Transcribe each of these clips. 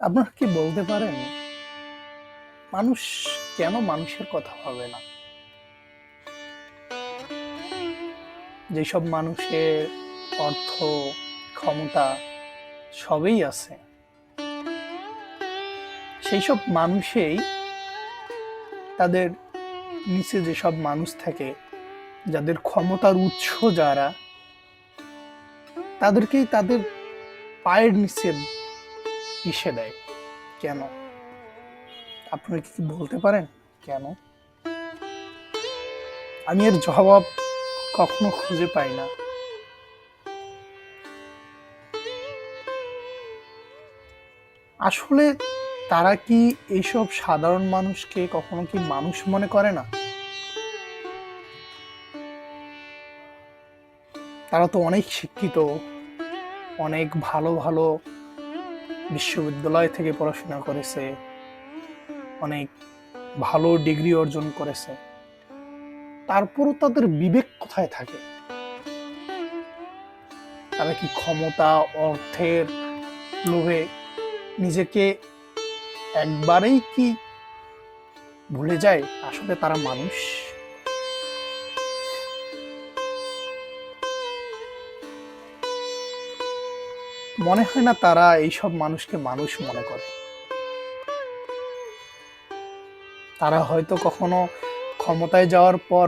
আপনারা কি বলতে পারেন মানুষ কেন মানুষের কথা ভাবে না? যেসব মানুষের অর্থ, ক্ষমতা সবই আছে, সেই সব মানুষেই তাদের নিচে যেসব মানুষ থাকে, যাদের ক্ষমতার উৎস যারা, তাদেরকেই তাদের পায়ের নিচে পিষে দেয়। কেন? আপনারা কি বলতে পারেন কেন? আমি এর জবাব কখনো খুঁজে পাই না। আসলে তারা কি এইসব সাধারণ মানুষকে কখনো কি মানুষ মনে করে না? তারা তো অনেক শিক্ষিত, অনেক ভালো ভালো বিশ্ববিদ্যালয় থেকে পড়াশোনা করেছে, অনেক ভালো ডিগ্রি অর্জন করেছে, তারপরও তাদের বিবেক কোথায় থাকে? তারা কি ক্ষমতা, অর্থের লোভে নিজেকে একবারেই কি ভুলে যায় আসলে তারা মানুষ? মনে হয় না তারা এইসব মানুষকে মানুষ মনে করে। তারা হয়তো কখনো ক্ষমতায় যাওয়ার পর,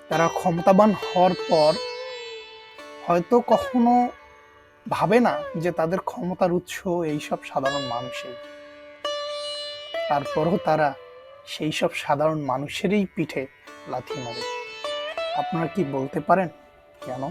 তারা ক্ষমতাবান হওয়ার পর হয়তো কখনো ভাবে না যে তাদের ক্ষমতার উৎস এইসব সাধারণ মানুষই। তারপরও তারা সেই সব সাধারণ মানুষেরই পিঠে লাথি মারে। আপনারা কি বলতে পারেন কেন?